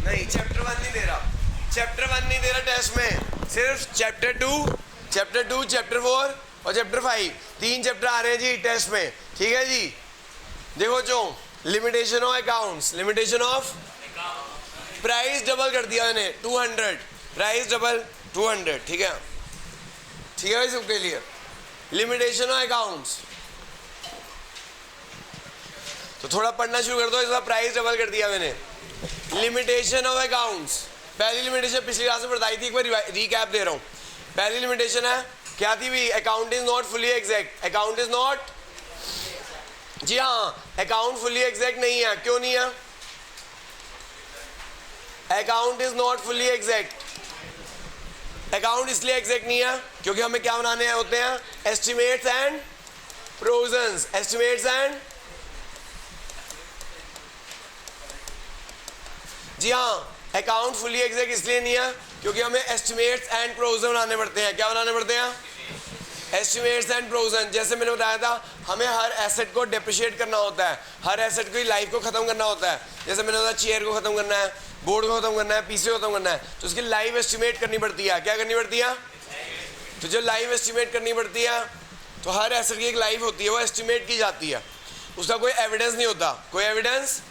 नहीं, चैप्टर 1 नहीं दे रहा, चैप्टर 1 नहीं दे रहा टेस्ट में, सिर्फ चैप्टर 2, चैप्टर 4 और चैप्टर 5, 3 चैप्टर आ रहे हैं जी टेस्ट में, ठीक है जी। देखो जो limitation of accounts, limitation of price double कर दिया मैंने 200, प्राइस डबल 200, ठीक है, ठीक है भाई सबके लिए। लिमिटेशन ऑफ अकाउंट्स, तो थोड़ा पढ़ना शुरू कर दो, इसका प्राइस डबल कर दिया मैंने। लिमिटेशन ऑफ अकाउंट्स, पहली लिमिटेशन पिछली क्लास में बताई थी, एक बार रिकैप दे रहा हूं। पहली लिमिटेशन है क्या थी भी, account is not fully exact, account is not, जी हाँ अकाउंट फुली एग्जैक्ट नहीं है, क्यों नहीं है, account is not fully exact, account इसलिए एग्जैक्ट नहीं है क्योंकि हमें क्या बनाने होते हैं, estimates and provisions, estimates and, जी हाँ अकाउंट फुली एग्जैक्ट इसलिए नहीं है क्योंकि हमें एस्टिमेट्स एंड प्रोविजन बनाने पड़ते हैं, क्या बनाने पड़ते हैं, एस्टिमेट्स एंड प्रोविजन। जैसे मैंने बताया था हमें हर एसेट को डेप्रिशिएट करना होता है, हर एसेट की लाइफ को खत्म करना होता है, जैसे मैंने बताया चेयर को खत्म करना है, बोर्ड को खत्म करना है, पीसी को खत्म करना है, तो उसकी लाइफ एस्टिमेट करनी पड़ती है, क्या करनी पड़ती है, तो जो लाइफ एस्टिमेट करनी पड़ती है तो हर एसेट की एक लाइफ होती है, वो एस्टिमेट की जाती है, उसका कोई एविडेंस नहीं होता, कोई एविडेंस,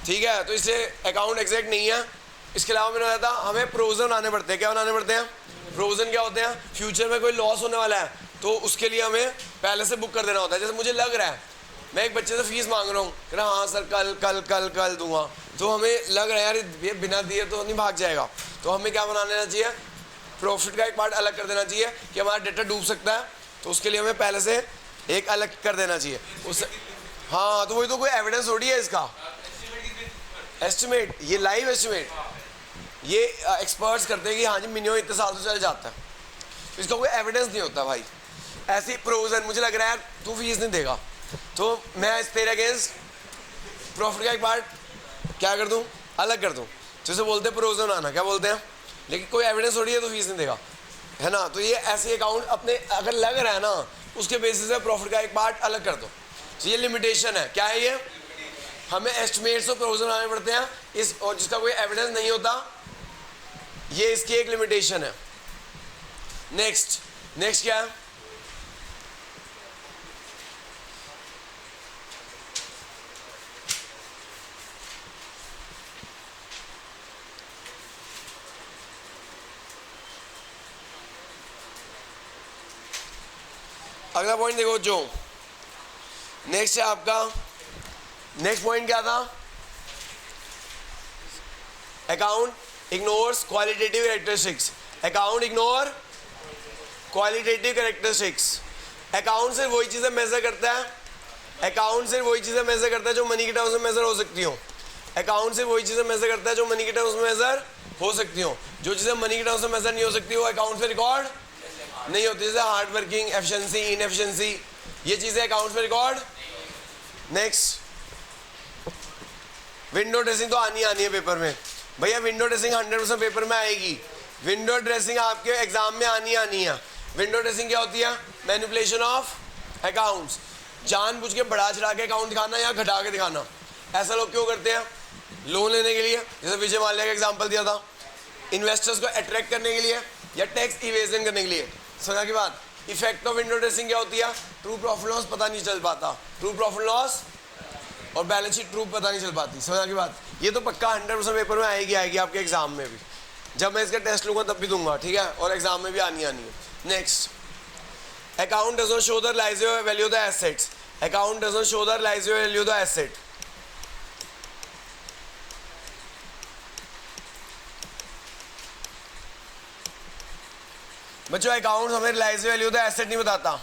ठीक है, तो इससे अकाउंट एग्जैक्ट नहीं है। इसके अलावा मैंने बताया था हमें प्रोविजन बनाने पड़ते हैं, क्या बनाने पड़ते हैं, प्रोविजन क्या होते हैं, फ्यूचर में कोई लॉस होने वाला है तो उसके लिए हमें पहले से बुक कर देना होता है। जैसे मुझे लग रहा है मैं एक बच्चे से फीस मांग रहा हूँ, कह रहा हाँ सर कल कल कल कल दूंगा, तो हमें लग रहा है यार ये बिना दिए तो नहीं भाग जाएगा, तो हमें क्या बना लेना चाहिए, प्रॉफिट का एक पार्ट अलग कर देना चाहिए कि हमारा डेटा डूब सकता है, तो उसके लिए हमें पहले से एक अलग कर देना चाहिए उस, हाँ तो वही तो कोई एविडेंस थोड़ी है इसका, एस्टिमेट, ये लाइव एस्टिमेट, ये एक्सपर्ट्स करते हैं कि हाँ जी मिनिमम इतने साल से चल जाता है, तो इसका कोई एविडेंस नहीं होता भाई। ऐसी प्रोविजन मुझे लग रहा है यार तू फीस नहीं देगा तो मैं इस तेरे अगेंस्ट प्रॉफिट का एक पार्ट क्या कर दूं, अलग कर दूं, जैसे बोलते हैं प्रोविजन आना, क्या बोलते हैं, लेकिन कोई एविडेंस थोड़ी है तो फीस नहीं देगा, है ना। तो ये ऐसे अकाउंट अपने अगर लग रहा है ना उसके बेसिस पे प्रॉफिट का एक पार्ट अलग कर दो, तो ये लिमिटेशन है, क्या है ये, हमें एस्टिमेट्स और प्रोविजन आने पड़ते हैं इस, और जिसका कोई एविडेंस नहीं होता, ये इसकी एक लिमिटेशन है। नेक्स्ट क्या है, अगला पॉइंट देखो जो नेक्स्ट है आपका, नेक्स्ट पॉइंट क्या था, account ignores qualitative characteristics, account ignore qualitative characteristics, account सिर्फ वही चीज़ें मेजर करता है, अकाउंट सिर्फ वही चीज़ें मेजर करता है जो मनी के टर्म्स में मेजर हो सकती हो, अकाउंट सिर्फ वही चीज़ें मेजर करता है जो मनी के टर्म्स में मेजर हो सकती हो, जो चीज़ें मनी के टर्म्स में मेजर नहीं हो सकती वो अकाउंट पे रिकॉर्ड नहीं होती, जैसे हार्ड वर्किंग, एफिशिएंसी, इनएफिशिएंसी, ये चीज़ें अकाउंट पे रिकॉर्ड। नेक्स्ट विंडो ड्रेसिंग तो आनी है पेपर में, भैया विंडो ड्रेसिंग 100% पेपर में आएगी, विंडो ड्रेसिंग आपके एग्जाम में आनी है। विंडो ड्रेसिंग क्या होती है, मैनिपुलेशन ऑफ अकाउंट्स, जानबूझ के बढ़ा चढ़ा के अकाउंट दिखाना या घटा के दिखाना, ऐसा लोग क्यों करते हैं, लोन लेने के लिए, जैसे विजय माल्या का एग्जाम्पल दिया था, इन्वेस्टर्स को अट्रैक्ट करने के लिए या टैक्स इवेजन करने के लिए, समझा की बात। इफेक्ट ऑफ विंडो ड्रेसिंग क्या होती है, ट्रू प्रॉफिट लॉस पता नहीं चल पाता, ट्रू प्रॉफिट लॉस और बैलेंस शीट ट्रू पता नहीं चल पाती, समझा की बात। ये तो पक्का 100% पेपर में आएगी आपके एग्जाम में भी, जब मैं इसका टेस्ट लूँगा तब भी दूंगा, ठीक है, और एग्जाम में भी आनी है। Next, account does not show the realised value of the assets, account does not show the realised value of the asset, बच्चों अकाउंट हमें realised value of the asset नहीं बताता,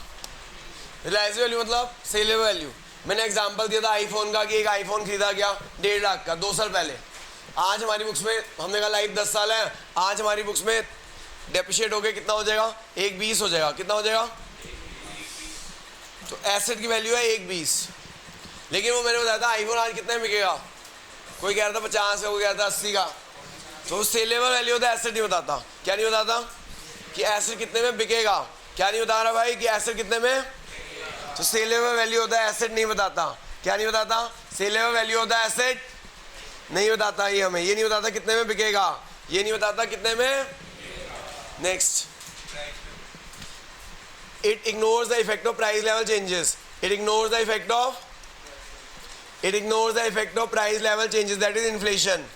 रियलाइज्ड वैल्यू मतलब सेलेबल वैल्यू। मैंने example दिया था iPhone का कि एक आईफोन खरीदा गया 1.5 लाख का 2 साल पहले, आज हमारी बुक्स में, हमने कहा लाइफ 10 साल है, आज हमारी बुक्स में डेप्रिशिएट हो गया कितना हो जाएगा, 1.20 हो जाएगा, कितना हो जाएगा, तो एसेट की वैल्यू है 1.20, लेकिन वो मैंने बताया था आईफोन आज कितने में बिकेगा, कोई कह रहा था 50 का, कोई कह रहा था 80 का, तो saleable value of the asset नहीं बताता, क्या नहीं बताता कि एसेट कितने में बिकेगा, क्या नहीं बता रहा भाई कि एसेट कितने में, तो saleable value of the asset नहीं बताता, क्या नहीं बताता, saleable value of the asset नहीं बताता ये हमें, ये नहीं बताता कितने में बिकेगा, ये नहीं बताता कितने में। Next, it ignores the effect of price level changes. It ignores the effect of price level changes, that is inflation.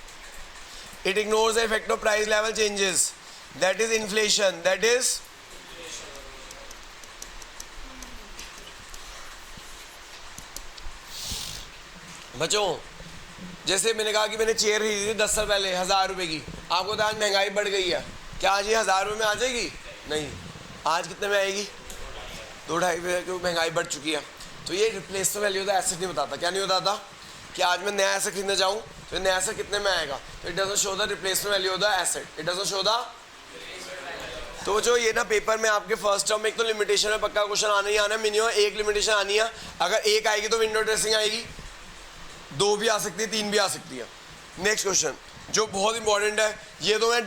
It ignores the effect of price level changes, that is inflation, that is बच्चों, जैसे मैंने कहा कि मैंने chair खरीदी थी 10 साल पहले 1000 रुपए की, आपको तो आज महंगाई बढ़ गई है, क्या आज ये 1000 रुपये में आ जाएगी? नहीं, आज कितने में आएगी? 2-2.5 रुपये, क्योंकि महंगाई बढ़ चुकी है। तो ये रिप्लेसमेंट वैल्यू ऑफ एसेट नहीं बताता। क्या नहीं बताता? कि आज मैं नया एसेट खरीदने जाऊँ तो नया एसेट कितने में आएगा, तो it doesn't show the replacement value of the asset, it doesn't show the. तो जो ये ना पेपर में आपके फर्स्ट टर्म में एक तो लिमिटेशन में पक्का क्वेश्चन आना ही आना है, मिनिमम एक लिमिटेशन आनी है। अगर एक आएगी तो विंडो ड्रेसिंग आएगी, 2 भी आ सकती है, 3 भी आ सकती है। नेक्स्ट क्वेश्चन जो बहुत इंपॉर्टेंट है, ये तो मैं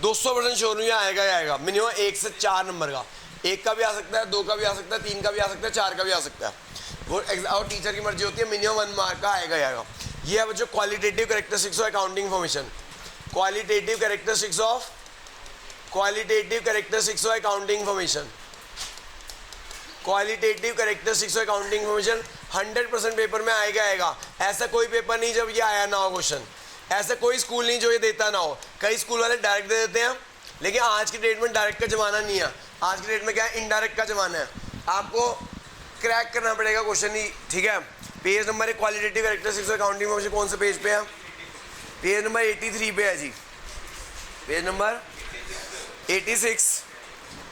200% श्योर हूँ आएगा ही आएगा, मिनिमम 1 से 4 नंबर का, 1 का भी आ सकता है, 2 का भी आ सकता है, 3 का भी आ सकता है, 4 का भी आ सकता है। वो और टीचर की मर्जी होती है, मिनिमम 1 मार्क का आएगा ही आएगा। ये है बच्चों qualitative characteristics of accounting information, qualitative characteristics of accounting information, qualitative characteristics of accounting information 100% paper में आएगा आएगा। ऐसा कोई पेपर नहीं जब ये आया ना हो क्वेश्चन, ऐसा कोई स्कूल नहीं जो ये देता ना हो। कई स्कूल वाले डायरेक्ट दे देते हैं, लेकिन आज की डेट में डायरेक्ट का जमाना नहीं है, आज की डेट में क्या है, इनडायरेक्ट का जमाना है। आपको क्रैक करना पड़ेगा क्वेश्चन ही, ठीक है। पेज नंबर है qualitative characteristics of accounting information, कौन से पेज पे है? पेज नंबर 83 पे है जी, पेज नंबर 86,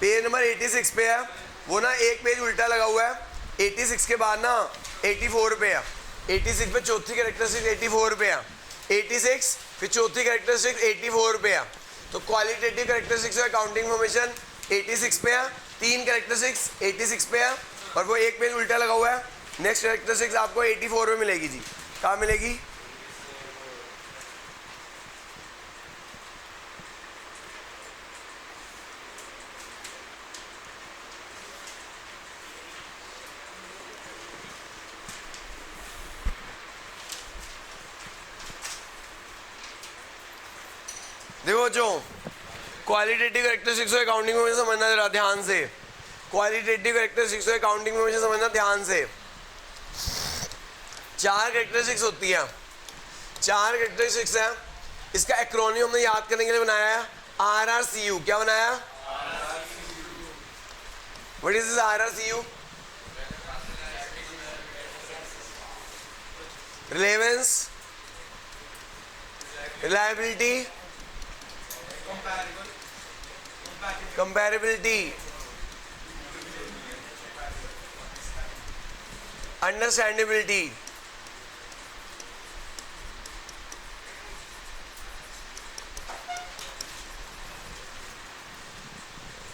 पेज नंबर 86 पे है। वो ना एक पेज उल्टा लगा हुआ है, 86 के बाद ना 84 पे है, 86 पे चौथी कैरेक्टरिस्टिक्स 84 पे है, 86 फिर चौथी कैरेक्टरिस्टिक्स 84 पे है। तो qualitative characteristics of accounting information 86 पे है, 3 कैरेक्टरिस्टिक्स 86 पे है, और वो एक पेज उल्टा लगा हुआ है। नेक्स्ट कैरेक्टरिस्टिक्स आपको 84 में मिलेगी जी। कहाँ मिलेगी? देखो जो क्वालिटेटिव कैरेक्टरिस्टिक्स ऑफ अकाउंटिंग में समझना जरा ध्यान से, क्वालिटेटिव कैरेक्टरिस्टिक्स ऑफ अकाउंटिंग में समझना ध्यान से। 4 कैरेक्टरिस्टिक्स होती है, 4 कैरेक्टरिस्टिक्स है। इसका एक्रोनियम हमने याद करने के लिए बनाया है RRCU। क्या बनाया? What is this RRCU? Relevance, reliability, comparability, understandability.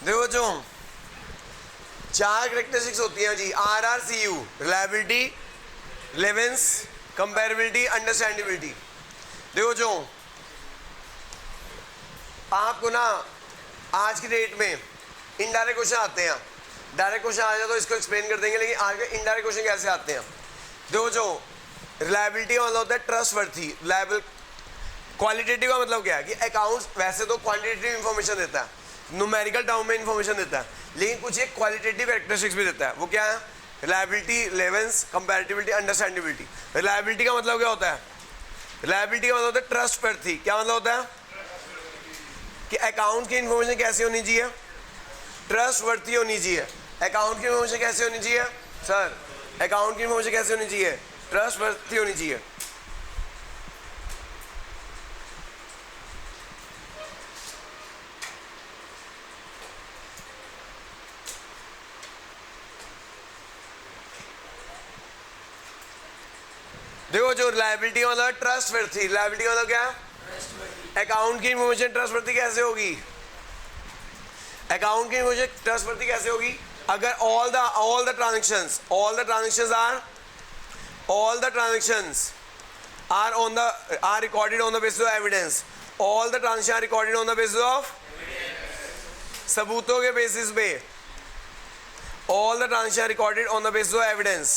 देखो जो 4 कैरेक्टरिस्टिक्स होती हैं जी, RRCU, reliability, relevance, comparability, understandability. देखो जो आपको ना आज की डेट में इनडायरेक्ट क्वेश्चन आते हैं, डायरेक्ट क्वेश्चन आ जाए तो इसको एक्सप्लेन कर देंगे, लेकिन आज के इनडायरेक्ट क्वेश्चन कैसे आते हैं? देखो जो रिलायबिलिटी का मतलब होता है ट्रस्टवर्थी, रिलायबल। क्वालिटेटिव का मतलब क्या है कि अकाउंट्स वैसे तो क्वांटिटेटिव इंफॉर्मेशन देता है, न्यूमेरिकल टर्म में इंफॉर्मेशन देता है, लेकिन कुछ एक क्वालिटेटिव कैरेक्टरिस्टिक्स भी देता है। वो क्या है? Reliability, relevance, comparability, understandability. Reliability का मतलब क्या होता है? रिलायबिलिटी का मतलब होता है ट्रस्टवर्थी। क्या मतलब होता है? कि अकाउंट की इंफॉर्मेशन कैसी होनी चाहिए? ट्रस्टवर्थी होनी चाहिए। अकाउंट की इंफॉर्मेशन कैसे होनी चाहिए सर? अकाउंट की इंफॉर्मेशन कैसे होनी चाहिए? ट्रस्टवर्थी होनी चाहिए। देखो जो रिलायबिलिटी मतलब ट्रस्टवर्थी, रिलायबिलिटी मतलब क्या? अकाउंट की इंफॉर्मेशन ट्रस्टवर्थी कैसे होगी? अकाउंट की इंफॉर्मेशन ट्रस्टवर्थी कैसे होगी? अगर all the transactions are recorded on the basis of evidence, all the transactions are recorded on the basis of सबूतों के बेसिस पे, all the transactions are recorded on the basis of evidence।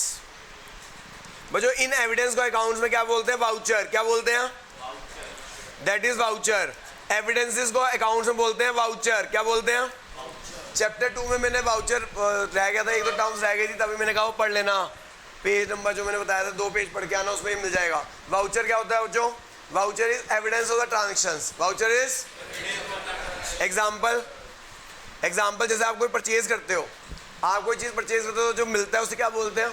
बच्चों इन evidence को accounts में क्या बोलते हैं? Voucher. क्या बोलते हैं? That is voucher. एविडेंसेस को अकाउंट्स में बोलते हैं वाउचर। क्या बोलते हैं? चैप्टर 2 में मैंने वाउचर रह गया था, एक दो टर्म्स रह गई थी, तभी मैंने कहा वो पढ़ लेना। पेज नंबर जो मैंने बताया था 2 पेज पढ़ के आना, उसमें ही मिल जाएगा। वाउचर क्या होता है बच्चों? Voucher is evidence of the transactions. Voucher is example. Example जैसे आप कोई परचेज करते हो, आप कोई चीज़ परचेज करते हो, जो मिलता है उसे क्या बोलते हैं?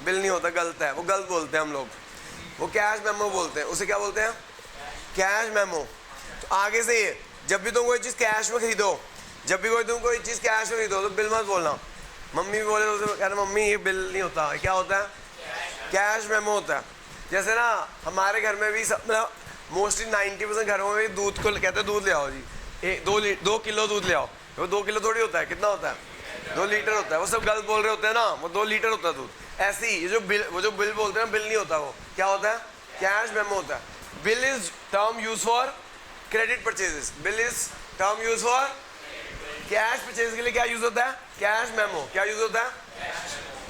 बिल नहीं होता, गलत है, वो गलत बोलते हैं हम लोग, वो कैश मेमो बोलते हैं। उसे क्या बोलते हैं? Cash memo. तो आगे से ये जब भी तुम कोई चीज़ कैश में खरीदो, जब भी तुम कोई चीज़ कैश में खरीदो तो बिल मत बोलना। मम्मी भी बोले तो कह रहे मम्मी ये बिल नहीं होता, क्या होता है? कैश मेमो होता है। जैसे ना हमारे घर में भी सब मतलब मोस्टली 90% घरों में भी दूध को कहते हैं दूध ले आओ जी, 2 किलो दूध ले आओ। वो 2 किलो थोड़ी होता है, कितना होता है? 2 लीटर होता है। वो सब गलत बोल रहे होते हैं ना, वो 2 लीटर होता है दूध। ऐसे ही ये जो बिल बोलते हैं, बिल नहीं होता, वो क्या होता है? कैश मेमो होता है। Bill is term use for credit purchases. Bill is term use for cash purchase के लिए क्या यूज होता है? Cash memo. क्या यूज होता है?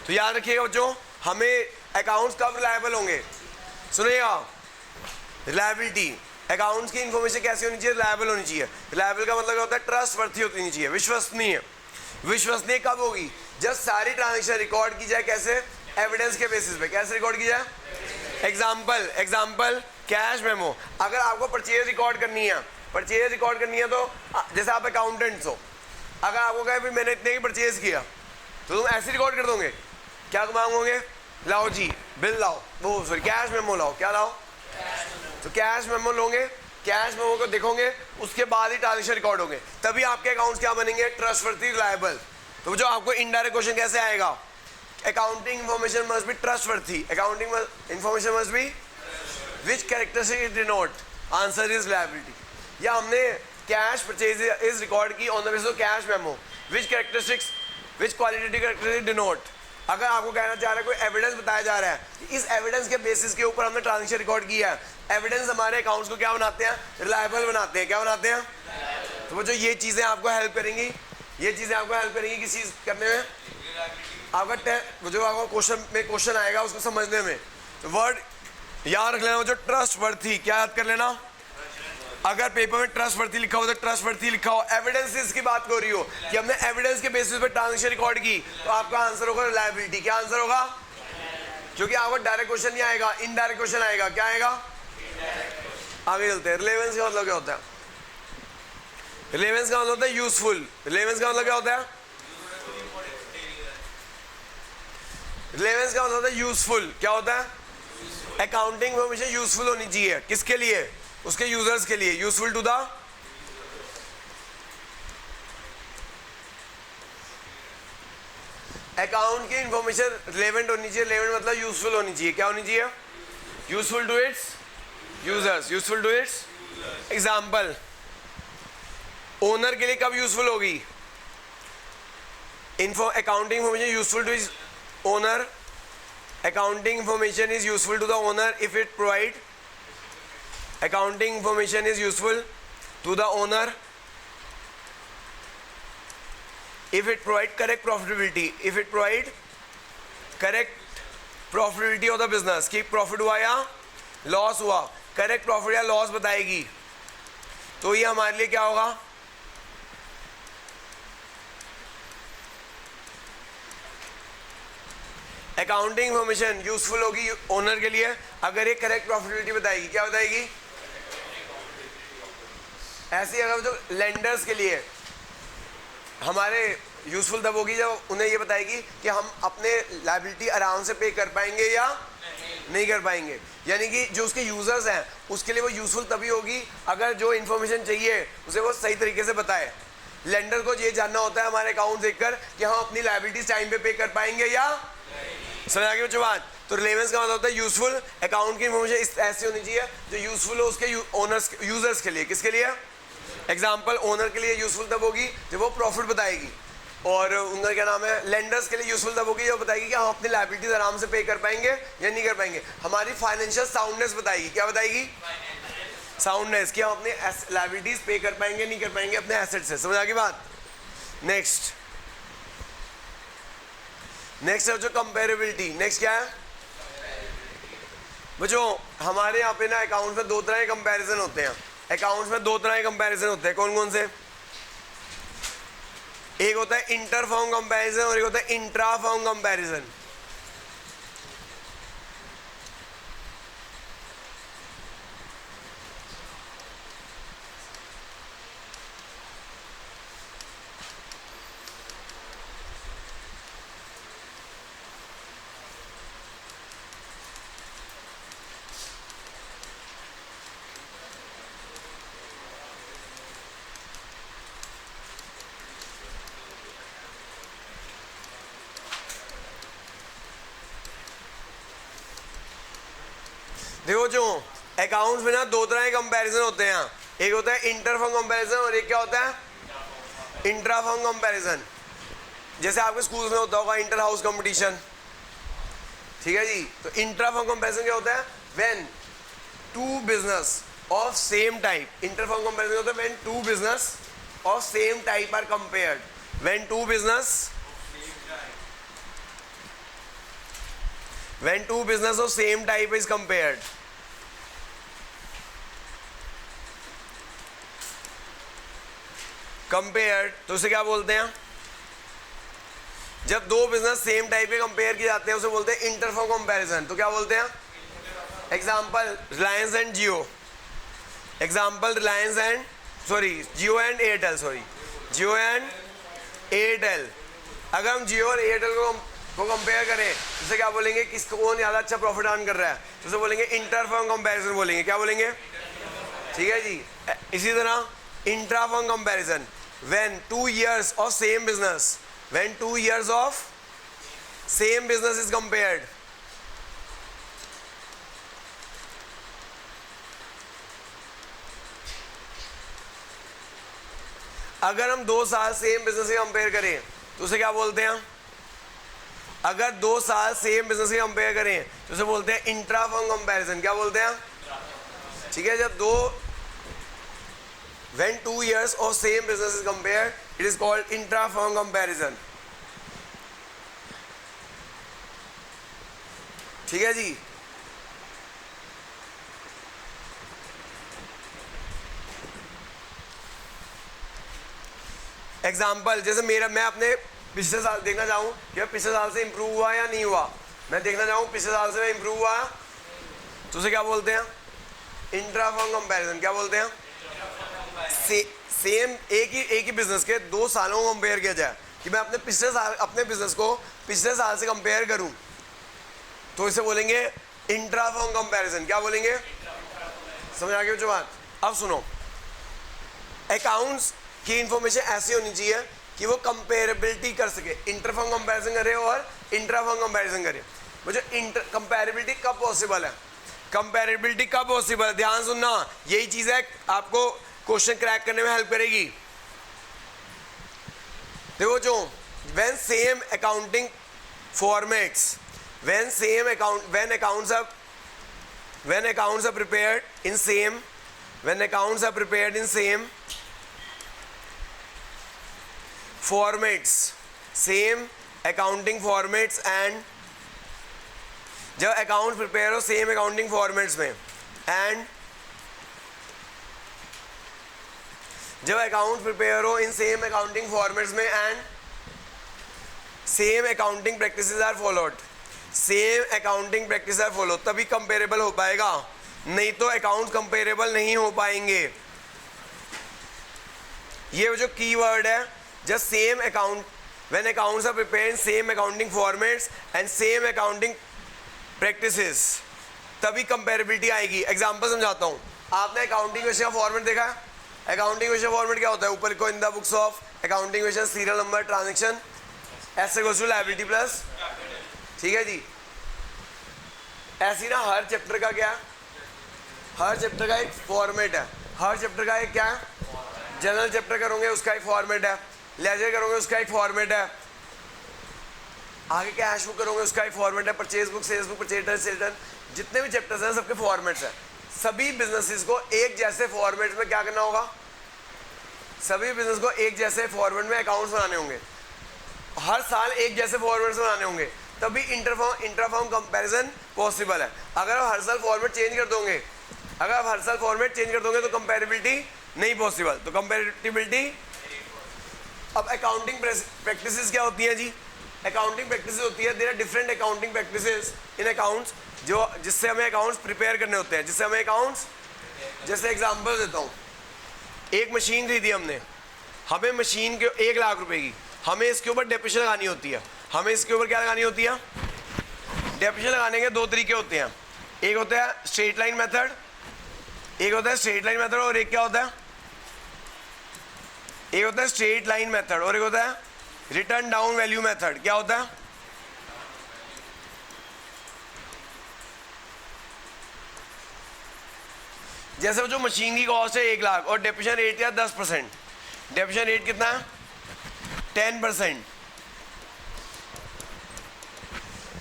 तो याद रखिएगा बच्चों, हमें अकाउंट्स कब रिलायबल होंगे? सुनिएगा, रिलायबिलिटी, अकाउंट्स की इंफॉर्मेशन कैसी होनी चाहिए? रिलायबल होनी चाहिए। रिलायबल का मतलब क्या होता है? ट्रस्ट वर्थी होनी चाहिए, विश्वसनीय। विश्वसनीय कब होगी? जब सारी ट्रांजेक्शन रिकॉर्ड की जाए, कैसे? एविडेंस के बेसिस पे। कैसे रिकॉर्ड की जाए? Example cash memo. अगर आपको परचेज रिकॉर्ड करनी है, परचेज रिकॉर्ड करनी है तो जैसे आप अकाउंटेंट्स हो, अगर आपको कहे भाई मैंने इतने की परचेज किया, तो तुम ऐसे रिकॉर्ड कर दोगे? क्या मांगोगे? लाओ जी बिल लाओ, वो सॉरी कैश मेमो लाओ। क्या लाओ? तो कैश मेमो लोगे, कैश मेमो को देखोगे, उसके बाद ही ट्रांजेक्शन रिकॉर्ड होंगे, तभी आपके अकाउंट्स क्या बनेंगे? Trustworthy, reliable. तो जो आपको इनडायरेक्ट क्वेश्चन कैसे आएगा? Accounting information must be trustworthy. Accounting information must be which characteristic denote? Answer is reliability. या हमने कैश परचेज इज रिकॉर्ड की on the basis of cash memo, which characteristics, which qualitative characteristic denote? अगर आपको कहना चाह रहा है, कोई एविडेंस बताया जा रहा है कि इस एविडेंस के बेसिस के ऊपर हमने ट्रांजेक्शन रिकॉर्ड किया है, एविडेंस हमारे अकाउंट्स को क्या बनाते हैं? रिलायबल बनाते हैं। क्या बनाते हैं? तो वो जो ये चीज़ें आपको हेल्प करेंगी, ये चीज़ें आपको हेल्प करेंगी किस चीज़ करने में? आपका जो आपको क्वेश्चन आएगा उसको समझने में। तो वर्ड याद रख लेना, जो ट्रस्ट वर्थी, क्या याद कर लेना? अगर पेपर में ट्रस्ट वर्थी लिखा हो तो ट्रस्ट वर्थी लिखा हो। एविडेंसेस की बात हो रही हो कि हमने एविडेंस के बेसिस पे ट्रांजेक्शन रिकॉर्ड की, तो आपका आंसर होगा रिलायबिलिटी। क्या आंसर होगा? क्योंकि आपको डायरेक्ट क्वेश्चन नहीं आएगा, इनडायरेक्ट क्वेश्चन आएगा। क्या आएगा? आगे चलते हैं। रिलेवेंस का मतलब क्या होता है? रिलेवेंस का मतलब होता है यूजफुल। रिलेवेंस का मतलब क्या होता है? रिलेवेंस का मतलब होता है यूजफुल। क्या होता है? अकाउंटिंग इंफॉर्मेशन यूजफुल होनी चाहिए। किसके लिए? उसके यूजर्स के लिए। यूजफुल टू द अकाउंट की इंफॉर्मेशन रिलेवेंट होनी चाहिए। रिलेवेंट मतलब यूजफुल होनी चाहिए। क्या होनी चाहिए? Useful to its users. Useful to its example, owner के लिए कब यूजफुल होगी? Accounting information useful to is owner. Accounting information is useful to the owner if it provide. Accounting information is useful to the owner if it provide correct profitability. If it provide correct profitability of the business, कि profit हुआ या loss हुआ, correct profit या loss बताएगी, तो ये हमारे लिए क्या होगा? अकाउंटिंग इंफॉर्मेशन यूजफुल होगी ओनर के लिए अगर ये करेक्ट प्रॉफिटेबिलिटी बताएगी। क्या बताएगी? ऐसी अगर जो लेंडर्स के लिए हमारे यूजफुल तब होगी जब उन्हें ये बताएगी कि हम अपने लायबिलिटी आराम से पे कर पाएंगे या नहीं कर पाएंगे। यानी कि जो उसके यूजर्स हैं उसके लिए वो यूजफुल तभी होगी अगर जो इन्फॉर्मेशन चाहिए उसे वो सही तरीके से बताए। लेंडर को ये जानना होता है हमारे अकाउंट देखकर कि हम अपनी लायबिलिटीज टाइम पे कर पाएंगे या समझ आ गई बच्चों बात? तो रिलेवेंस का मतलब होता है यूजफुल। अकाउंट की इन्फॉर्मेशन ऐसी होनी चाहिए जो यूजफुल हो उसके ओनर्स यूजर्स के लिए। किसके लिए? एग्जाम्पल, ओनर के लिए यूजफुल तब होगी जब वो प्रॉफिट बताएगी, और उनका क्या नाम है, लेंडर्स के लिए यूजफुल तब होगी जो बताएगी कि हम अपनी लायबिलिटीज आराम से पे कर पाएंगे या नहीं कर पाएंगे। हमारी फाइनेंशियल साउंडनेस बताएगी। क्या बताएगी? साउंडनेस, कि हम अपने लायबिलिटीज पे कर पाएंगे नहीं कर पाएंगे अपने एसेट से। समझ आ गई बात? नेक्स्ट है जो कंपेरेबिलिटी। नेक्स्ट क्या है? बच्चों हमारे यहाँ पे ना अकाउंट में दो तरह के कंपैरिजन होते हैं। अकाउंट्स में दो तरह के कंपैरिजन होते हैं। कौन कौन से? एक होता है इंटर फर्म कंपैरिजन और एक होता है इंट्रा फर्म कंपैरिजन। देखो जो अकाउंट्स में ना दो तरह के कंपैरिजन होते हैं। एक होता है इंटर फर्म कंपैरिजन और एक क्या होता है? Intra firm comparison. जैसे आपके स्कूल्स में होता होगा इंटर हाउस कंपटीशन, ठीक है जी। तो इंट्रा फर्म कंपैरिजन क्या होता है? When two business of same type. Inter firm comparison होता है when two business of same type are compared. When two business of same type is compared। compared तो उसे क्या बोलते हैं? जब दो बिजनेस सेम टाइप के कंपेयर किए जाते हैं उसे बोलते हैं इंटर फर्म कंपैरिजन। तो क्या बोलते हैं? Example Reliance and Jio. Example Reliance and Jio and Airtel. Jio and Airtel. अगर हम जियो और एयरटेल को कंपेयर करें तो उसे क्या बोलेंगे? किसको कौन ज़्यादा अच्छा प्रॉफिट अर्न कर रहा है? तो उसे बोलेंगे इंटर फर्म कंपैरिजन बोलेंगे। क्या बोलेंगे? ठीक है जी। इसी तरह intra firm comparison when 2 years of same business, when 2 years of same business is compared। अगर हम 2 साल सेम बिजनेस से कंपेयर करें तो उसे क्या बोलते हैं? अगर 2 साल सेम बिजनेस से कंपेयर करें तो उसे बोलते हैं इंट्रा फर्म कंपैरिजन। क्या बोलते हैं? ठीक है। जब when 2 years of same business is compared, it is called intra firm comparison। ठीक है जी। एग्जाम्पल जैसे मैं अपने पिछले साल देखना चाहूँ कि पिछले साल से इंप्रूव हुआ या नहीं हुआ। मैं देखना चाहूँ पिछले साल से मैं इंप्रूव हुआ तो उसे क्या बोलते हैं? Intra firm comparison. क्या बोलते हैं? सेम एक ही बिजनेस के 2 सालों को कंपेयर किया जाए कि मैं अपने बिजनेस को पिछले साल से कंपेयर करूं तो इसे बोलेंगे इंट्रा फर्म कंपैरिजन। क्या बोलेंगे? समझ आ गई जो बात? अब सुनो, अकाउंट्स की इंफॉर्मेशन ऐसी होनी चाहिए कि वो कंपेरेबिलिटी कर सके। इंटर फर्म कंपैरिजन करे और इंट्रा फर्म कंपैरिजन करे। मुझे कंपेरेबिलिटी कब पॉसिबल है? कंपेरेबिलिटी कब पॉसिबल है? ध्यान सुनना, यही चीज़ है आपको क्वेश्चन क्रैक करने में हेल्प करेगी। देखो जो when same accounting formats, when accounts are prepared in same formats, same accounting formats and जब अकाउंट प्रिपेयर हो सेम अकाउंटिंग फॉर्मेट्स में एंड जब अकाउंट प्रिपेयर हो इन सेम अकाउंटिंग फॉर्मेट्स में and same accounting practices are followed, तभी comparable हो पाएगा, नहीं तो अकाउंट कंपेरेबल नहीं हो पाएंगे। ये जो कीवर्ड है, just same account, when accounts are prepared in same accounting formats and same accounting practices, तभी कंपेरेबिलिटी आएगी। एग्जांपल समझाता हूँ। आपने अकाउंटिंग क्वेश्चन का फॉर्मेट देखा है? अकाउंटिंग क्वेश्चन फॉर्मेट क्या होता है? ऊपर को in the books of accounting question serial number transaction asset equals to liability plus, ठीक है जी। ऐसी ना हर चैप्टर का क्या है? हर चैप्टर का एक फॉर्मेट है। हर चैप्टर का एक क्या है? जनरल चैप्टर करोगे उसका एक फॉर्मेट है, लेजर करोगे उसका एक फॉर्मेट है, आगे कैश बुक करोगे उसका एक फॉर्मेट है, purchase book, sales book, purchase return, जितने भी चैप्टर्स हैं सबके फॉर्मेट्स हैं। सभी बिजनेसेस को एक जैसे फॉर्मेट में क्या करना होगा? सभी बिजनेस को एक जैसे फॉर्मेट में अकाउंट्स बनाने होंगे, हर साल एक जैसे फॉर्मेट्स बनाने होंगे, तभी इंट्राफॉर्म कंपैरिजन पॉसिबल है। अगर आप हर साल फॉर्मेट चेंज कर दोगे, तो कंपैरेबिलिटी नहीं पॉसिबल। तो कंपैरेबिलिटी, अब अकाउंटिंग प्रैक्टिसेस क्या होती हैं जी? अकाउंटिंग प्रैक्टिसेस होती है, there are different accounting practices in accounts, जो जिससे हमें अकाउंट्स प्रिपेयर करने होते हैं, जैसे एग्जांपल देता हूँ। एक मशीन खरीदी हमने, हमें मशीन के 1 लाख रुपए की, हमें इसके ऊपर डेप्रिसिएशन लगानी होती है। हमें इसके ऊपर क्या लगानी होती है? डेप्रिसिएशन लगाने के 2 तरीके होते हैं। एक होता है स्ट्रेट लाइन मेथड, और एक क्या होता है? एक होता है स्ट्रेट लाइन मेथड और एक होता है रिटर्न डाउन वैल्यू मेथड। क्या होता है? जैसे जो मशीन की कॉस्ट है 1 लाख और डेप्रिसिएशन रेट क्या 10%। डेप्रिसिएशन रेट कितना है? 10%।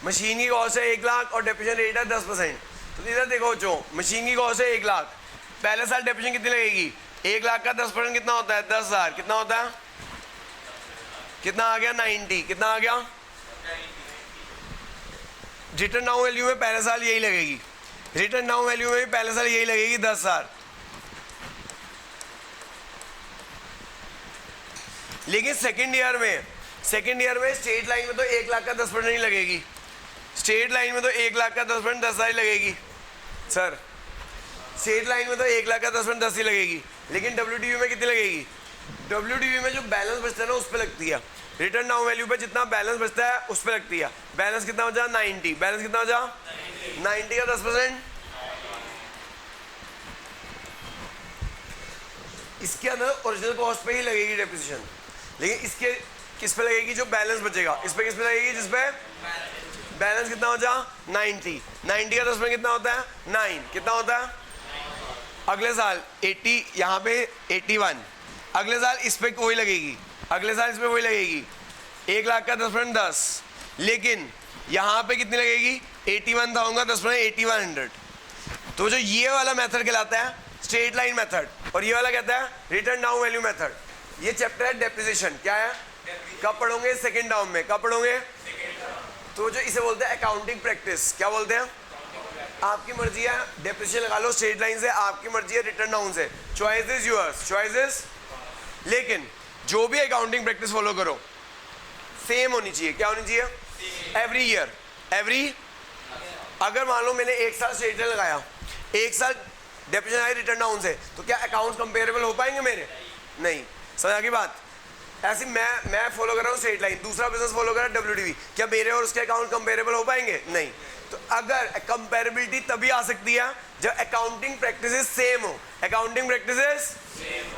मशीन की कॉस्ट है 1 लाख और डेप्रिसिएशन रेट है 10%। तो इधर देखो, जो मशीन की कॉस्ट है 1 लाख, पहले साल डेप्रिसिएशन कितनी लगेगी? 1 लाख का 10% कितना होता है? 10,000। कितना होता है? कितना आ गया? 90। कितना आ गया? रिटर्न डाउन वैल्यू में पहले साल यही लगेगी, रिटर्न डाउन वैल्यू में भी पहले साल यही लगेगी 10,000। लेकिन सेकेंड ईयर में स्ट्रेट लाइन में तो 1 लाख का 10% नहीं लगेगी। स्ट्रेट लाइन में तो 1 लाख का 10% 10,000 ही लगेगी सर। स्ट्रेट लाइन में तो 1 लाख का 10% 10 ही लगेगी। लेकिन WDV में कितनी लगेगी? WDV में जो बैलेंस बचता है ना उस पर लगती है। रिटर्न डाउन वैल्यू पे जितना बैलेंस बचता है उस पर लगती है। बैलेंस कितना बचा? 90। बैलेंस कितना बचा? 90 का 10%। इसके अंदर ओरिजिनल कॉस्ट पे ही लगेगी डेप्रिसिएशन, लेकिन इसके किस पे लगेगी? जो बैलेंस बचेगा इस पे किस पे लगेगी? जिस पे बैलेंस कितना बचा? 90। 90 का 10% कितना होता है? 9। कितना होता है? अगले साल 80, यहाँ पे 81। अगले साल इस पे वही लगेगी, 1 लाख का 10% 10। लेकिन यहाँ पे कितनी लगेगी? 81,000 का 10% 8100। तो जो ये वाला मेथड कहलाता है स्ट्रेट लाइन मेथड और ये वाला कहता है रिटर्न डाउन वैल्यू मेथड। ये चैप्टर है डेप्रिसिएशन। क्या है? कब पढ़ोगे? सेकेंड टर्म में। कब पढ़ोगे? तो जो इसे बोलते हैं अकाउंटिंग प्रैक्टिस। क्या बोलते हैं? आपकी मर्जी है, डेप्रिसिएशन लगा लो स्ट्रेट लाइन से, आपकी मर्जी है रिटर्न डाउन से। चॉइस इज योर्स, लेकिन जो भी अकाउंटिंग प्रैक्टिस फॉलो करो सेम होनी चाहिए। क्या होनी चाहिए? एवरी ईयर, अगर मान लो मैंने 1 साल स्ट्रेट लाइन लगाया, 1 साल डेप्रिसिएशन आई रिटर्न डाउन से, तो क्या अकाउंट कंपेरेबल हो पाएंगे मेरे? नहीं। समझ आ गई बात? ऐसी मैं फॉलो कर रहा हूँ स्ट्रेट लाइन, दूसरा बिजनेस फॉलो कर रहा है WDV, क्या मेरे और उसके अकाउंट कंपेरेबल हो पाएंगे? नहीं। तो अगर कंपेरेबिलिटी तभी आ सकती है जब अकाउंटिंग प्रैक्टिसेस सेम हो। अकाउंटिंग प्रैक्टिसेस,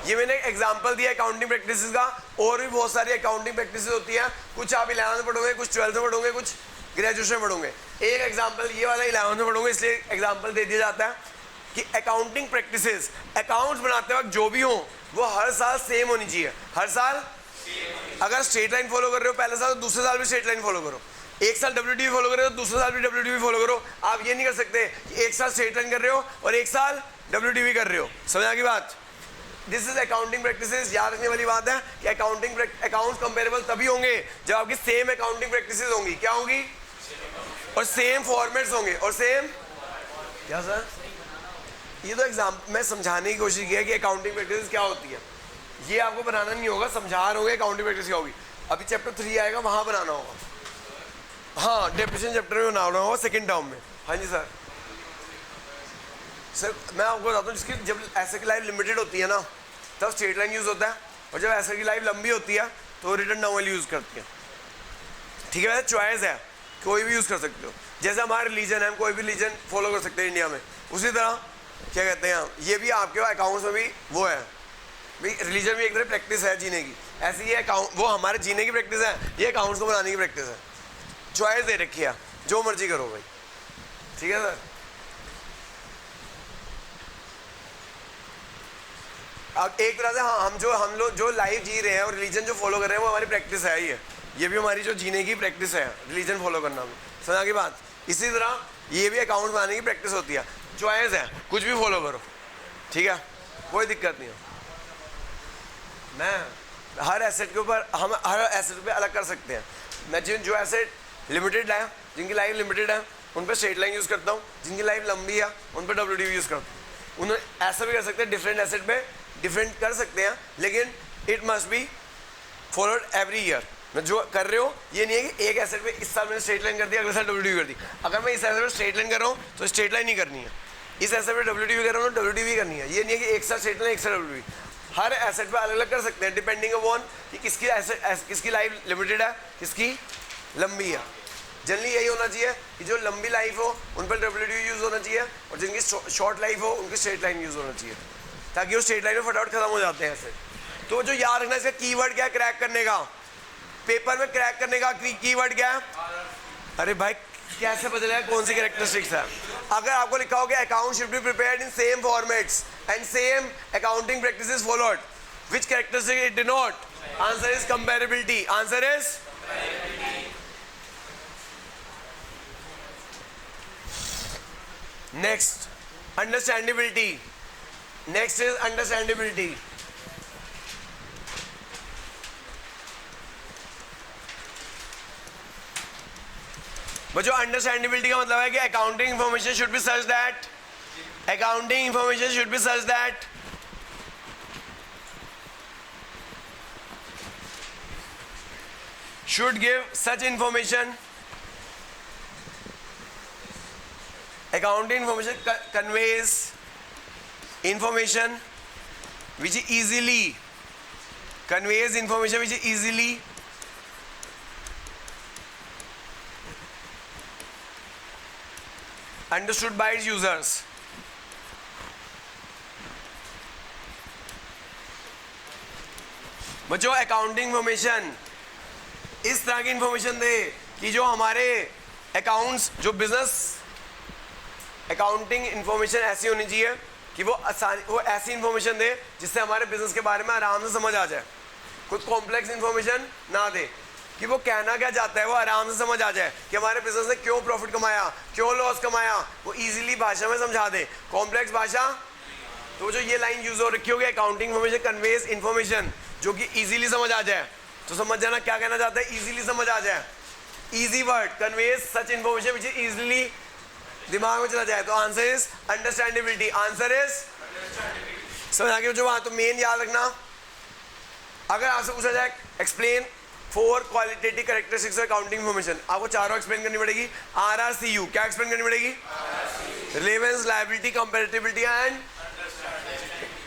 ये मैंने एग्जांपल दिया अकाउंटिंग प्रैक्टिसेस का। और भी बहुत सारी अकाउंटिंग प्रैक्टिसेस होती हैं, कुछ आप 11th में पढ़ोगे, कुछ 12th में पढ़ोगे, कुछ ग्रेजुएशन में पढ़ोगे। एक एग्जाम्पल ये वाला 11th में पढ़ोगे, इसलिए एग्जाम्पल दे दिया जाता है कि अकाउंटिंग प्रैक्टिसेस, अकाउंट्स बनाते वक्त जो भी हो वो हर साल सेम होनी चाहिए। हर साल अगर स्ट्रेट लाइन फॉलो कर रहे हो पहले साल, तो दूसरे साल भी स्ट्रेट लाइन फॉलो करो। 1 साल WDV फॉलो कर रहे हो तो दूसरे साल भी WDV फॉलो करो। आप ये नहीं कर सकते कि 1 साल स्ट्रेट लाइन कर रहे हो और 1 साल WDV कर रहे हो। समझ आ गई बात? This is accounting practices. याद रखने वाली बात है कि अकाउंट कंपेरेबल तभी होंगे जब आपकी सेम अकाउंटिंग प्रैक्टिसेस होंगी। क्या होंगी? और सेम फॉर्मेट्स होंगे और सेम। क्या सर? ये तो एग्जाम में समझाने की कोशिश की है कि अकाउंटिंग प्रैक्टिसेस क्या होती है। ये आपको बनाना नहीं होगा, समझा रहे होंगे अकाउंटिंग प्रैक्टिस क्या होगी। अभी चैप्टर 3 आएगा, वहाँ बनाना होगा। हाँ, डेप्रिसिएशन चैप्टर में बनाना होगा सेकेंड टर्म में। हाँ जी सर। सर मैं आपको बताता हूँ, जिसकी जब एसे की लाइफ लिमिटेड होती है ना तब स्ट्रेट लाइन यूज़ होता है, और जब एसे की लाइफ लंबी होती है तो रिटर्न डाउन वाली यूज़ करती है। ठीक है, चॉइस है, कोई भी यूज़ कर सकते हो। जैसे हमारा रिलीजन है, हम कोई भी रिलीजन फॉलो कर सकते हैं इंडिया में, उसी तरह क्या कहते हैं ये भी आपके अकाउंट्स में भी वो है भाई, रिलीजन भी एक तरह प्रैक्टिस है जीने की। ऐसी ये अकाउंट वो हमारे जीने की प्रैक्टिस है, ये अकाउंट्स को बनाने की प्रैक्टिस है। चॉइस दे रखी है, जो मर्जी करो भाई। ठीक है सर। अब एक तरह से हाँ, हम लोग जो लाइफ जी रहे हैं और रिलीजन जो फॉलो कर रहे हैं वो हमारी प्रैक्टिस है ही है। ये भी हमारी जो जीने की प्रैक्टिस है, रिलीजन फॉलो करना भी। समझा की बात? इसी तरह ये भी अकाउंट बनाने की प्रैक्टिस होती है। चॉइस है, कुछ भी फॉलो करो। ठीक है, कोई दिक्कत नहीं है। मैं हर एसेट के ऊपर हम हर एसेट पे अलग कर सकते हैं। मैं जो एसेट लिमिटेड है, जिनकी लाइफ लिमिटेड है उन पर स्ट्रेट लाइन यूज़ करता हूँ, जिनकी लाइफ लंबी है उन पर WDV यूज़ करता हूँ। उन्हें ऐसा भी कर सकते हैं, डिफरेंट एसेट पे डिफरेंट कर सकते हैं, लेकिन it must be followed every year. मैं जो कर रहे हो ये नहीं है कि एक एसेट पे इस साल मैंने स्ट्रेट लाइन कर दिया, अगले साल WDV कर दी। अगर मैं इस एसेट पे स्ट्रेट लाइन कर रहा हूँ तो स्ट्रेट लाइन नहीं करनी है, इस एसेट पे WDV कर रहा हूँ तो WDV करनी है। ये नहीं है कि एक साल स्ट्रेट लाइन एक साल WDV। हर एसेट पे अलग अलग कर सकते हैं डिपेंडिंग अपॉन कि किसकी एसेट किसकी लाइफ लिमिटेड है, किसकी लंबी है। जनरली यही होना चाहिए कि जो लंबी लाइफ हो उन पर WDV यूज़ होना चाहिए, और जिनकी शॉर्ट लाइफ हो उनकी स्ट्रेट लाइन यूज़ होना चाहिए, ताकि वो स्ट्रेट लाइन में फटाफट खत्म हो जाते हैं ऐसे। तो जो याद रखना, इसका कीवर्ड क्या है क्रैक करने का, पेपर में क्रैक करने का कीवर्ड क्या है? अरे भाई कैसे पता चलेगा कौन सी कैरेक्टरिस्टिक्स है? अगर आपको लिखा हो कि account should be prepared in same formats and same accounting practices followed, which characteristic it denote? Answer is comparability. Answer is next understandability. Next is understandability. बच्चों अंडरस्टैंडेबिलिटी का मतलब है कि accounting information should be such that, accounting information should be such that should give such information, accounting information conveys information which is easily conveys information which is easily understood by its users. बच्चों accounting information इस तरह की information दे कि जो हमारे accounts, जो business accounting information ऐसी होनी चाहिए कि वो ऐसी इंफॉर्मेशन दे जिससे हमारे बिजनेस के बारे में आराम से समझ आ जाए। कुछ कॉम्प्लेक्स इंफॉर्मेशन ना दे, कि वो कहना क्या चाहता है वो आराम से समझ आ जाए कि हमारे बिजनेस ने क्यों प्रॉफिट कमाया, क्यों लॉस कमाया, वो इजीली भाषा में समझा दे, कॉम्प्लेक्स भाषा। तो जो ये लाइन यूज हो रखी होगी, अकाउंटिंग इंफॉर्मेशन कन्वेज इंफॉर्मेशन जो कि इजीली समझ आ जाए, तो समझ जाना क्या कहना चाहता है, इजीली समझ आ जाए। Easy word, conveys such information which is easily दिमाग में चला जाए। तो answer is understandability. Answer is समझ आ गया जो वहां। तो मेन याद रखना, अगर आपसे पूछा जाए explain 4 qualitative characteristics of accounting information, आपको चारों एक्सप्लेन करनी पड़ेगी। RRCU क्या एक्सप्लेन करनी पड़ेगी? रिलेवेंस, लायबिलिटी, कंपैरेटिबिलिटी एंड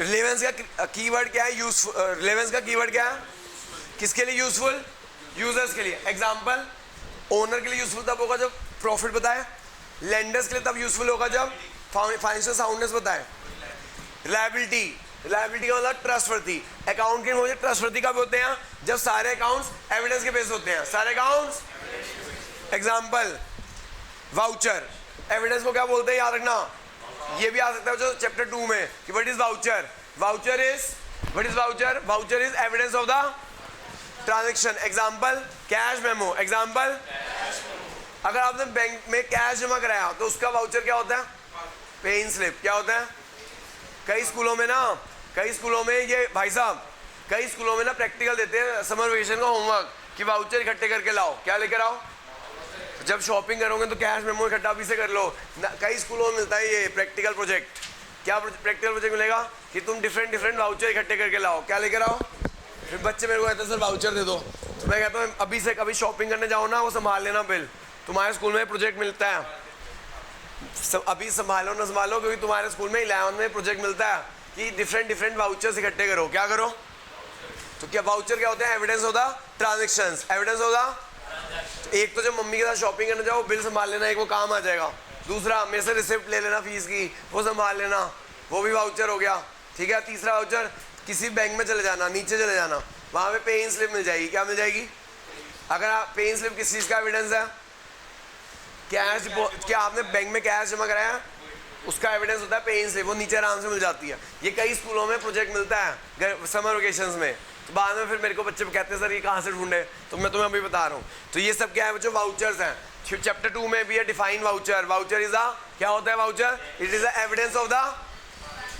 रिलेवेंस का कीवर्ड क्या है? यूजफुल। रिलेवेंस का कीवर्ड क्या है? किसके लिए यूजफुल? यूजर्स के लिए। एग्जांपल, ओनर के लिए यूजफुल तब होगा जब प्रॉफिट बताए, लेंडर्स के लिए तब यूजफुल होगा जब फाइनेंशियल साउंडनेस बताए। लायबिलिटी, लायबिलिटी का मतलब ट्रस्टवर्दी। अकाउंट के मुझे ट्रस्टवर्दी कब होते हैं? जब सारे अकाउंट्स एविडेंस के बेस होते हैं, सारे अकाउंट्स। एग्जांपल वाउचर, एविडेंस को क्या बोलते हैं याद रखना। ये भी आ सकता है जो चैप्टर 2 में कि what is voucher. Voucher is what is voucher? Voucher is evidence of the transaction. Example cash memo. Example, अगर आपने बैंक में कैश जमा कराया तो उसका वाउचर क्या होता है? पे इन स्लिप। क्या होता है? कई स्कूलों में ना, कई स्कूलों में ये भाई साहब, कई स्कूलों में ना प्रैक्टिकल देते हैं समर वेकेशन का होमवर्क कि वाउचर इकट्ठे करके लाओ। क्या लेकर आओ? जब शॉपिंग करोगे तो कैश मेमो इकट्ठा भी से कर लो। कई स्कूलों में मिलता है ये प्रैक्टिकल प्रोजेक्ट। क्या प्रैक्टिकल प्रोजेक्ट मिलेगा? कि तुम डिफरेंट वाउचर इकट्ठे करके लाओ। क्या लेकर आओ? फिर बच्चे मेरे को कहते हैं सर वाउचर दे दो, तो मैं कहता हूँ अभी से कभी शॉपिंग करने जाओ ना, वो संभाल लेना बिल। तुम्हारे स्कूल में प्रोजेक्ट मिलता है, अभी संभालो ना संभालो, क्योंकि तुम्हारे स्कूल में 11 में प्रोजेक्ट मिलता है कि डिफरेंट वाउचर्स इकट्ठे करो। क्या करो? तो क्या वाउचर क्या होते हैं? Evidence of the transactions. Evidence of the, एक तो जब मम्मी के साथ शॉपिंग करने जाओ बिल संभाल लेना, एक वो काम आ जाएगा। दूसरा मेरे से रिसिप्ट ले लेना फीस की, वो संभाल लेना, वो भी वाउचर हो गया। ठीक है। तीसरा वाउचर, किसी बैंक में चले जाना, नीचे चले जाना, वहाँ पे पे इन स्लिप मिल जाएगी। क्या मिल जाएगी? अगर आप पे इन स्लिप किस चीज़ का एविडेंस है? कैश, क्या आपने बैंक में कैश जमा कराया, उसका एविडेंस होता है पे इन स्लिप, वो नीचे आराम से मिल जाती है। ये कई स्कूलों में प्रोजेक्ट मिलता है समर वेकेशंस में। तो बाद में फिर मेरे को बच्चे कहते हैं सर ये कहाँ से ढूंढे, तो मैं तुम्हें अभी बता रहा हूँ। तो ये सब क्या है बच्चों? वाउचर्स हैं। चैप्टर 2 में भी है define voucher. Voucher is a, क्या होता है voucher? It is a evidence of the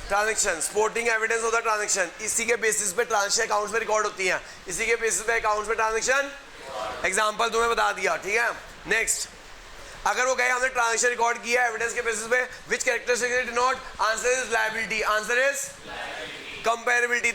transaction, sporting evidence of the transaction. इसी के बेसिस पे ट्रांजैक्शन अकाउंट्स में रिकॉर्ड होती हैं, इसी के बेसिस पे अकाउंट्स में ट्रांजैक्शन। एग्जांपल तुम्हें बता दिया। ठीक है। नेक्स्ट, अगर वो कहे हमने ट्रांजेक्शन रिकॉर्ड किया एविडेंस के बेसिस पे, which characteristic denote, answer is liability, answer is comparability.